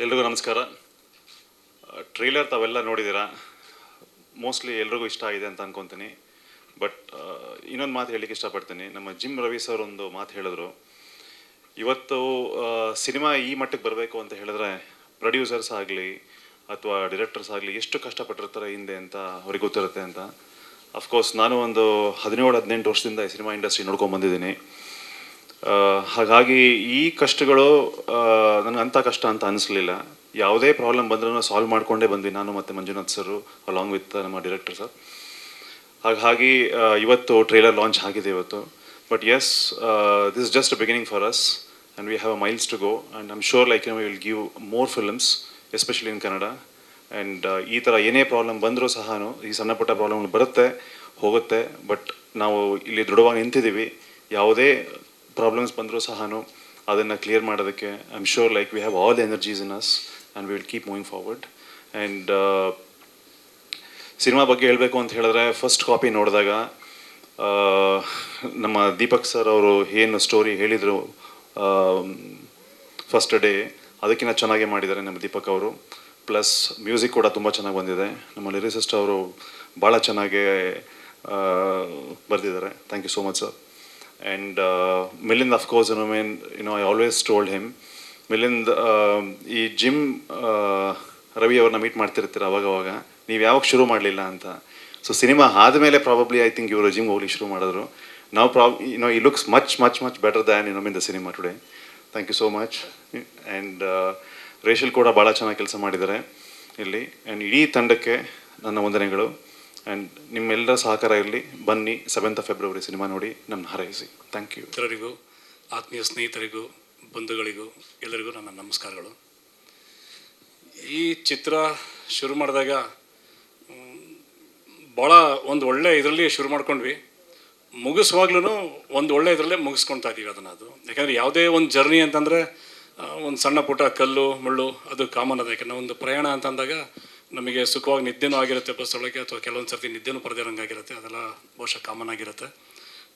ಎಲ್ರಿಗೂ ನಮಸ್ಕಾರ. ಟ್ರೈಲರ್ ತಾವೆಲ್ಲ ನೋಡಿದ್ದೀರಾ, ಮೋಸ್ಟ್ಲಿ ಎಲ್ರಿಗೂ ಇಷ್ಟ ಆಗಿದೆ ಅಂತ ಅನ್ಕೊತೀನಿ. ಬಟ್ ಇನ್ನೊಂದು ಮಾತು ಹೇಳಲಿಕ್ಕೆ ಇಷ್ಟಪಡ್ತೀನಿ. ನಮ್ಮ ಜಿಮ್ ರವಿ ಸರ್ ಒಂದು ಮಾತು ಹೇಳಿದ್ರು, ಇವತ್ತು ಸಿನಿಮಾ ಈ ಮಟ್ಟಕ್ಕೆ ಬರಬೇಕು ಅಂತ ಹೇಳಿದ್ರೆ ಪ್ರೊಡ್ಯೂಸರ್ಸ್ ಆಗಲಿ ಅಥವಾ ಡೈರೆಕ್ಟರ್ಸ್ ಆಗಲಿ ಎಷ್ಟು ಕಷ್ಟಪಟ್ಟಿರ್ತಾರೆ ಹಿಂದೆ ಅಂತ ಅವ್ರಿಗೆ ಗೊತ್ತಿರುತ್ತೆ ಅಂತ. ಅಫ್ಕೋರ್ಸ್ ನಾನು ಒಂದು 17-18 ವರ್ಷದಿಂದ ಈ ಸಿನಿಮಾ ಇಂಡಸ್ಟ್ರಿ ನೋಡ್ಕೊಂಡು ಬಂದಿದ್ದೀನಿ. ಹಾಗಾಗಿ ಈ ಕಷ್ಟಗಳು ನನಗೆ ಅಂಥ ಕಷ್ಟ ಅಂತ ಅನಿಸ್ಲಿಲ್ಲ. ಯಾವುದೇ ಪ್ರಾಬ್ಲಮ್ ಬಂದ್ರೂ ಸಾಲ್ವ್ ಮಾಡಿಕೊಂಡೇ ಬಂದ್ವಿ ನಾನು ಮತ್ತು ಮಂಜುನಾಥ್ ಸರು ಅಲಾಂಗ್ ವಿತ್ ನಮ್ಮ ಡೈರೆಕ್ಟರ್ ಸರ್. ಹಾಗಾಗಿ ಇವತ್ತು ಟ್ರೈಲರ್ ಲಾಂಚ್ ಆಗಿದೆ ಇವತ್ತು. But yes, this is just a beginning for us and we have a miles to go and I am sure like we will give more films especially in Kannada. And ಈ ಥರ ಏನೇ problem ಬಂದರೂ ಸಹ ಈ ಸಣ್ಣ ಪುಟ್ಟ ಪ್ರಾಬ್ಲಮ್ಗಳು ಬರುತ್ತೆ ಹೋಗುತ್ತೆ, ಬಟ್ ನಾವು ಇಲ್ಲಿ ದೃಢವಾಗಿ ನಿಂತಿದ್ದೀವಿ. ಯಾವುದೇ ಪ್ರಾಬ್ಲಮ್ಸ್ ಬಂದರೂ ಸಹ ಅದನ್ನು ಕ್ಲಿಯರ್ ಮಾಡೋದಕ್ಕೆ I am sure like we have all the energies in us and we will keep moving forward. And cinema ಬಗ್ಗೆ ಹೇಳಬೇಕು ಅಂತ ಹೇಳಿದ್ರೆ, ಫಸ್ಟ್ ಕಾಪಿ ನೋಡಿದಾಗ ನಮ್ಮ ದೀಪಕ್ ಸರ್ ಅವರು ಏನು ಸ್ಟೋರಿ ಹೇಳಿದರು ಫಸ್ಟ್ ಡೇ, ಅದಕ್ಕಿಂತ ಚೆನ್ನಾಗೇ ಮಾಡಿದ್ದಾರೆ ನಮ್ಮ ದೀಪಕ್ ಅವರು. ಪ್ಲಸ್ ಮ್ಯೂಸಿಕ್ ಕೂಡ ತುಂಬ ಚೆನ್ನಾಗಿ ಬಂದಿದೆ. ನಮ್ಮ ಲಿರಿಸಿಸ್ಟ್ ಅವರು ಭಾಳ ಚೆನ್ನಾಗೇ ಬರೆದಿದ್ದಾರೆ. Thank you so much sir. And Milind, of course, I always told him, Milind, ಈ ಜಿಮ್ ರವಿ ಅವ್ರನ್ನ ಮೀಟ್ ಮಾಡ್ತಿರ್ತೀರ ಅವಾಗ ನೀವು ಯಾವಾಗ ಶುರು ಮಾಡಲಿಲ್ಲ ಅಂತ. ಸೊ ಸಿನಿಮಾ ಆದಮೇಲೆ ಪ್ರಾಬಬ್ಲಿ ಐ ಥಿಂಕ್ ಇವರು ಜಿಮ್ ಹೋಗ್ಲಿಕ್ಕೆ ಶುರು ಮಾಡಿದ್ರು. ನಾವು ಈ looks much much much better than in the cinema today. Thank you so much. And Rachel ಕೂಡ ಭಾಳ ಚೆನ್ನಾಗಿ ಕೆಲಸ ಮಾಡಿದ್ದಾರೆ ಇಲ್ಲಿ. ಆ್ಯಂಡ್ ಇಡೀ ತಂಡಕ್ಕೆ ನನ್ನ ವಂದನೆಗಳು. ಆ್ಯಂಡ್ ನಿಮ್ಮೆಲ್ಲರ ಸಹಕಾರ ಇರಲಿ. ಬನ್ನಿ 7th ಫೆಬ್ರವರಿ ಸಿನಿಮಾ ನೋಡಿ ನನ್ನ ಹಾರೈಸಿ. Thank you. ಮಿತ್ರರಿಗೂ, ಆತ್ಮೀಯ ಸ್ನೇಹಿತರಿಗೂ, ಬಂಧುಗಳಿಗೂ ಎಲ್ಲರಿಗೂ ನನ್ನ ನಮಸ್ಕಾರಗಳು. ಈ ಚಿತ್ರ ಶುರು ಮಾಡಿದಾಗ ಭಾಳ ಒಂದು ಒಳ್ಳೆ ಇದರಲ್ಲಿ ಶುರು ಮಾಡ್ಕೊಂಡ್ವಿ. ಮುಗಿಸುವಾಗ್ಲೂ ಒಂದು ಒಳ್ಳೆ ಇದರಲ್ಲೇ ಮುಗಿಸ್ಕೊಳ್ತಾ ಇದ್ದೀವಿ ಅದನ್ನು. ಅದು ಯಾಕಂದರೆ ಯಾವುದೇ ಒಂದು ಜರ್ನಿ ಅಂತಂದರೆ ಒಂದು ಸಣ್ಣ ಪುಟ್ಟ ಕಲ್ಲು ಮುಳ್ಳು ಅದು ಕಾಮನ್ ಅದ. ಯಾಕಂದರೆ ಒಂದು ಪ್ರಯಾಣ ಅಂತಂದಾಗ ನಮಗೆ ಸುಖವಾಗಿ ನಿದ್ದೆನೂ ಆಗಿರುತ್ತೆ ಬಸ್ ಒಳಗೆ, ಅಥವಾ ಕೆಲವೊಂದು ಸರ್ತಿ ನಿದ್ದೆನೂ ಪಡೆದಿರೋಂಗಾಗಿರುತ್ತೆ. ಅದೆಲ್ಲ ಬಹುಶಃ ಕಾಮನ್ ಆಗಿರುತ್ತೆ.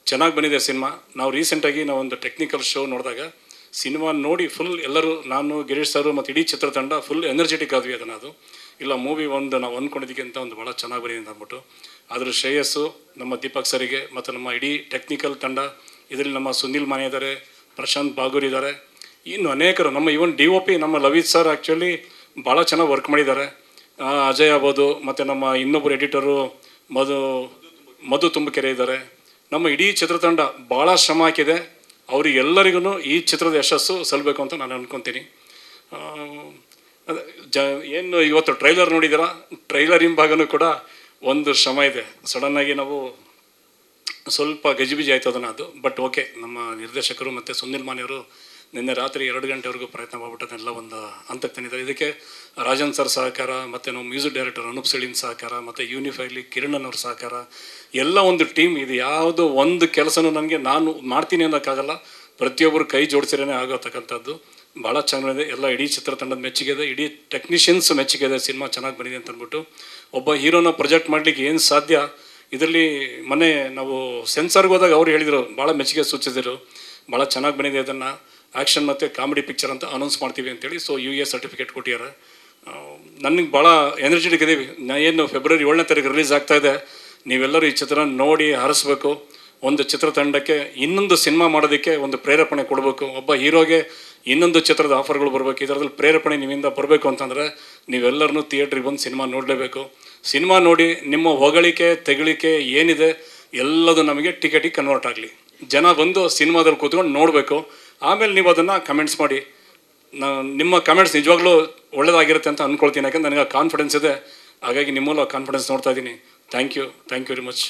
ಚೆನ್ನಾಗಿ ಬಂದಿದೆ ಸಿನಿಮಾ. ನಾವು ರೀಸೆಂಟಾಗಿ ಒಂದು ಟೆಕ್ನಿಕಲ್ ಶೋ ನೋಡಿದಾಗ ಸಿನಿಮಾ ನೋಡಿ ಫುಲ್ ಎಲ್ಲರೂ, ನಾನು ಗಿರೀಶ್ ಸರು ಮತ್ತು ಇಡೀ ಚಿತ್ರತಂಡ ಫುಲ್ ಎನರ್ಜೆಟಿಕ್ ಆದ್ವಿ. ಅದನ್ನು ಅದು ಇಲ್ಲ ಮೂವಿ ನಾವು ಅಂದ್ಕೊಂಡಿದ್ದಕ್ಕಿಂತ ಒಂದು ಭಾಳ ಚೆನ್ನಾಗಿ ಬಂದಿದೆ ಅಂತ ಅಂದ್ಬಿಟ್ಟು ಅದ್ರ ಶ್ರೇಯಸ್ಸು ನಮ್ಮ ದೀಪಕ್ ಸರಿಗೆ ಮತ್ತು ನಮ್ಮ ಇಡೀ ಟೆಕ್ನಿಕಲ್ ತಂಡ. ಇದರಲ್ಲಿ ನಮ್ಮ ಸುನಿಲ್ ಮಾನೆ ಇದ್ದಾರೆ, ಪ್ರಶಾಂತ್ ಬಾಗೂರ್ ಇದ್ದಾರೆ, ಇನ್ನು ಅನೇಕರು, ನಮ್ಮ ಇವನ್ DOP ನಮ್ಮ ಲವಿತ್ ಸರ್ ಆ್ಯಕ್ಚುಲಿ ಭಾಳ ಚೆನ್ನಾಗಿ ವರ್ಕ್ ಮಾಡಿದ್ದಾರೆ. ಅಜಯ್ ಆಗ್ಬೋದು, ಮತ್ತು ನಮ್ಮ ಇನ್ನೊಬ್ಬರು ಎಡಿಟರು ಮಧು ತುಂಬಕೆರೆ ಇದ್ದಾರೆ. ನಮ್ಮ ಇಡೀ ಚಿತ್ರತಂಡ ಭಾಳ ಶ್ರಮ ಹಾಕಿದೆ. ಅವರಿಗೆಲ್ಲರಿಗೂ ಈ ಚಿತ್ರದ ಯಶಸ್ಸು ಸಲ್ಲಬೇಕು ಅಂತ ನಾನು ಅಂದ್ಕೊತೀನಿ. ಏನು ಇವತ್ತು ಟ್ರೈಲರ್ ನೋಡಿದ್ದೀರಾ, ಟ್ರೈಲರ್ ಹಿಂಭಾಗನೂ ಕೂಡ ಒಂದು ಶ್ರಮ ಇದೆ. ಸಡನ್ನಾಗಿ ನಾವು ಸ್ವಲ್ಪ ಗಜಿಬಿಜಿ ಆಯ್ತು ಅದನ್ನು ಅದು. ಬಟ್ ಓಕೆ, ನಮ್ಮ ನಿರ್ದೇಶಕರು ಮತ್ತು ಸುನಿಲ್ ಮಾನೆಯವರು ನಿನ್ನೆ ರಾತ್ರಿ 2 ಗಂಟೆವರೆಗೂ ಪ್ರಯತ್ನ ಮಾಡಿಬಿಟ್ಟದನ್ನೆಲ್ಲ ಒಂದು ಹಂತಕ್ಕೆ ತಂದಿದ್ದಾರೆ. ಇದಕ್ಕೆ ರಾಜನ್ ಸರ್ ಸಹಕಾರ, ಮತ್ತು ನಾವು ಮ್ಯೂಸಿಕ್ ಡೈರೆಕ್ಟರ್ ಅನೂಪ್ ಸೆಳಿನ್ ಸಹಕಾರ, ಮತ್ತು ಯೂನಿಫೈಲಿ ಕಿರಣ್ ಅವ್ರ ಸಹಕಾರ, ಎಲ್ಲ ಒಂದು ಟೀಮ್. ಇದು ಯಾವುದೋ ಒಂದು ಕೆಲಸನೂ ನನಗೆ ನಾನು ಮಾಡ್ತೀನಿ ಅನ್ನೋಕ್ಕಾಗಲ್ಲ, ಪ್ರತಿಯೊಬ್ಬರು ಕೈ ಜೋಡಿಸಿರೇ ಆಗೋತಕ್ಕಂಥದ್ದು. ಭಾಳ ಚೆನ್ನಾಗಿದೆ. ಎಲ್ಲ ಇಡೀ ಚಿತ್ರತಂಡದ ಮೆಚ್ಚುಗೆ ಇದೆ, ಇಡೀ ಟೆಕ್ನಿಷಿಯನ್ಸ್ ಮೆಚ್ಚುಗೆ ಇದೆ. ಸಿನಿಮಾ ಚೆನ್ನಾಗಿ ಬಂದಿದೆ ಅಂತ ಅಂದ್ಬಿಟ್ಟು ಒಬ್ಬ ಹೀರೋನ ಪ್ರೊಜೆಕ್ಟ್ ಮಾಡಲಿಕ್ಕೆ ಏನು ಸಾಧ್ಯ ಇದರಲ್ಲಿ. ಮೊನ್ನೆ ನಾವು ಸೆನ್ಸಾರ್ಗೆ ಹೋದಾಗ ಅವ್ರು ಹೇಳಿದರು, ಭಾಳ ಮೆಚ್ಚುಗೆ ಸೂಚಿಸಿದರು, ಭಾಳ ಚೆನ್ನಾಗಿ ಬಂದಿದೆ, ಅದನ್ನು ಆ್ಯಕ್ಷನ್ ಮತ್ತು ಕಾಮಿಡಿ ಪಿಕ್ಚರ್ ಅಂತ ಅನೌನ್ಸ್ ಮಾಡ್ತೀವಿ ಅಂತೇಳಿ. ಸೊ UA ಸರ್ಟಿಫಿಕೇಟ್ ಕೊಟ್ಟಿದ್ದಾರೆ. ನನಗೆ ಭಾಳ ಎನರ್ಜೆಟಿಕ್ ಇದೀವಿ. ಏನು ಫೆಬ್ರವರಿ 7ನೇ ತಾರೀಕು ರಿಲೀಸ್ ಆಗ್ತಾಯಿದೆ. ನೀವೆಲ್ಲರೂ ಈ ಚಿತ್ರ ನೋಡಿ ಹರಿಸ್ಬೇಕು. ಒಂದು ಚಿತ್ರತಂಡಕ್ಕೆ ಇನ್ನೊಂದು ಸಿನಿಮಾ ಮಾಡೋದಕ್ಕೆ ಒಂದು ಪ್ರೇರೇಪಣೆ ಕೊಡಬೇಕು. ಒಬ್ಬ ಹೀರೋಗೆ ಇನ್ನೊಂದು ಚಿತ್ರದ ಆಫರ್ಗಳು ಬರಬೇಕು. ಇದರಲ್ಲಿ ಪ್ರೇರೇಪಣೆ ನಿಮ್ಮಿಂದ ಬರಬೇಕು ಅಂತಂದರೆ ನೀವೆಲ್ಲರೂ ಥಿಯೇಟ್ರಿಗೆ ಬಂದು ಸಿನಿಮಾ ನೋಡಲೇಬೇಕು. ಸಿನಿಮಾ ನೋಡಿ ನಿಮ್ಮ ಹೊಗಳಿಕೆ ತೆಗಳಿಕೆ ಏನಿದೆ ಎಲ್ಲದು ನಮಗೆ ಟಿಕೆಟಿಗೆ ಕನ್ವರ್ಟ್ ಆಗಲಿ. ಜನ ಬಂದು ಸಿನಿಮಾದಲ್ಲಿ ಕೂತ್ಕೊಂಡು ನೋಡಬೇಕು. ಆಮೇಲೆ ನೀವು ಅದನ್ನು ಕಮೆಂಟ್ಸ್ ಮಾಡಿ. ನಿಮ್ಮ ಕಮೆಂಟ್ಸ್ ನಿಜವಾಗ್ಲೂ ಒಳ್ಳೆಯದಾಗಿರುತ್ತೆ ಅಂತ ಅಂದ್ಕೊಳ್ತೀನಿ. ಯಾಕಂದ್ರೆ ನನಗೆ ಕಾನ್ಫಿಡೆನ್ಸ್ ಇದೆ. ಹಾಗಾಗಿ ನಿಮ್ಮಲ್ಲೂ ಕಾನ್ಫಿಡೆನ್ಸ್ ನೋಡ್ತಾ ಇದ್ದೀನಿ. Thank you very much.